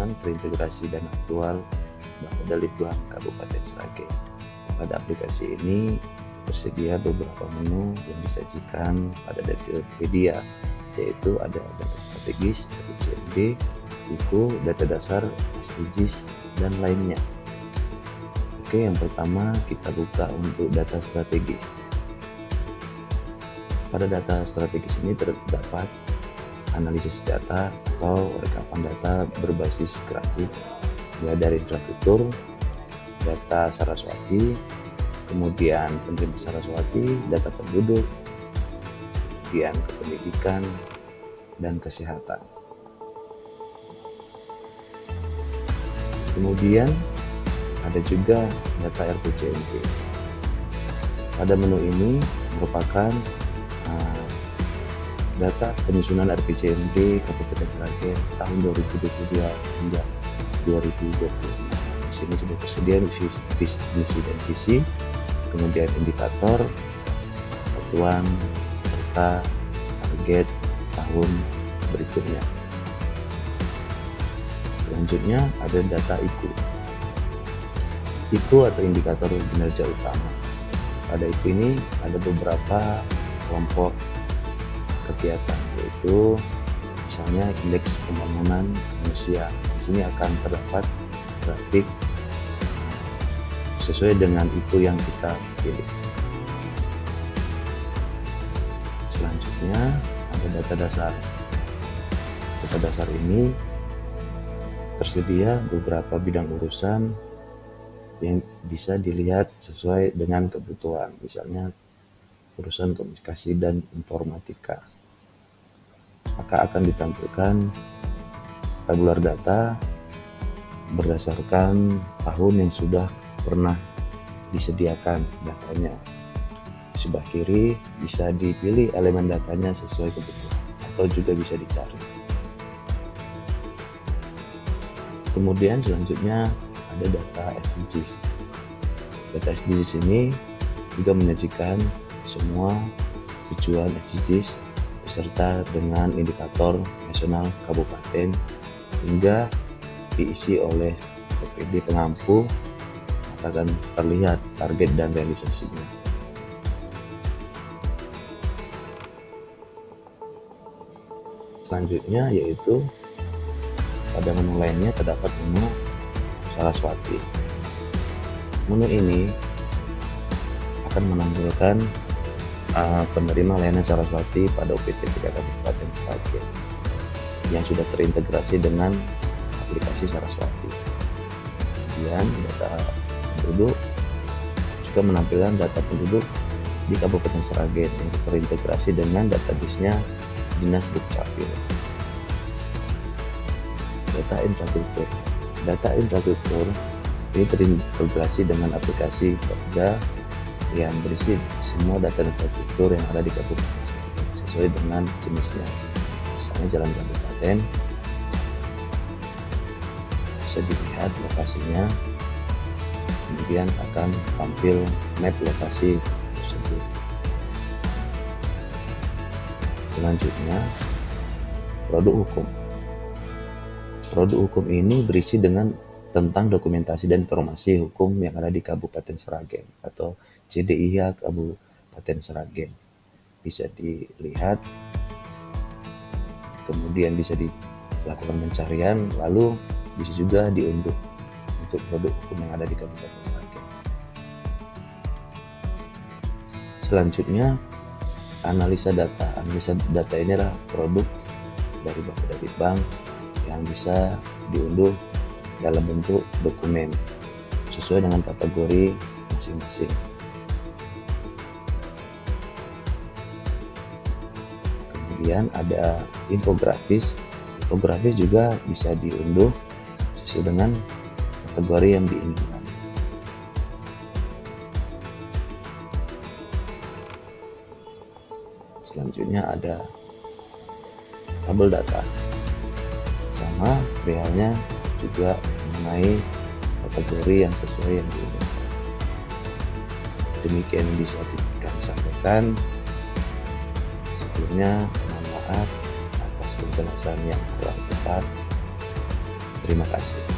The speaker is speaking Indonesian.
pembangunan terintegrasi dan aktual Bapeda Litbang Kabupaten Sragen. Pada aplikasi ini tersedia beberapa menu yang disajikan pada Detailpedia, yaitu ada data strategis, RPJMD, IKU, data dasar, SDGs, dan lainnya. Oke, yang pertama kita buka untuk data strategis. Pada data strategis ini terdapat analisis data atau rekapan data berbasis grafik, mulai dari infrastruktur, data Saraswati, kemudian penerima Saraswati, data penduduk, kemudian kependidikan, dan kesehatan. Kemudian ada juga data RPJMD. Pada menu ini merupakan data penyusunan RPJMD Kabupaten Sragen tahun 2022 hingga 2025. Di sini sudah tersedia misi dan visi, kemudian indikator, satuan, serta target tahun berikutnya. Selanjutnya ada data IKU. IKU atau indikator kinerja utama. Pada IKU ini ada beberapa kelompok kegiatan, yaitu misalnya indeks pembangunan manusia. Di sini akan terdapat grafik sesuai dengan IKU yang kita pilih. Selanjutnya ada data dasar. Data dasar ini tersedia beberapa bidang urusan yang bisa dilihat sesuai dengan kebutuhan, misalnya urusan komunikasi dan informatika. Maka akan ditampilkan tabular data berdasarkan tahun yang sudah pernah disediakan datanya. Di sebelah kiri bisa dipilih elemen datanya sesuai kebutuhan atau juga bisa dicari. Kemudian selanjutnya ada data SDGs. Data SDGs ini juga menyajikan semua tujuan SDGs beserta dengan indikator nasional kabupaten hingga diisi oleh PPD pengampu, maka akan terlihat target dan realisasinya. Selanjutnya yaitu pada menu lainnya terdapat menu Saraswati. Menu ini akan menampilkan penerima layanan Saraswati pada UPT 3 Kabupaten Sragen yang sudah terintegrasi dengan aplikasi Saraswati. Kemudian data penduduk juga menampilkan data penduduk di Kabupaten Sragen yang terintegrasi dengan database-nya Dinas Dukcapil. Data infrastruktur ini terintegrasi dengan aplikasi Bapeda yang berisi semua data infrastruktur yang ada di Kabupaten Sragen sesuai dengan jenisnya. Misalnya jalan kabupaten, bisa dilihat lokasinya, kemudian akan tampil map lokasi tersebut. Selanjutnya, produk hukum. Produk hukum ini berisi tentang dokumentasi dan informasi hukum yang ada di Kabupaten Sragen atau CDIH Kabupaten Sragen. Bisa dilihat, kemudian bisa dilakukan pencarian, lalu bisa juga diunduh untuk produk hukum yang ada di Kabupaten Sragen. Selanjutnya, analisa data. Analisa data ini adalah produk dari Bapeda Litbang yang bisa diunduh dalam bentuk dokumen sesuai dengan kategori masing-masing. Kemudian ada infografis. Infografis juga bisa diunduh sesuai dengan kategori yang diinginkan. Selanjutnya ada tabel data. Sama perihalnya juga mengenai kategori yang sesuai yang diinginkan. Demikian bisa kami sampaikan. Sebelumnya mohon maaf atas penjelasan yang kurang tepat. Terima kasih.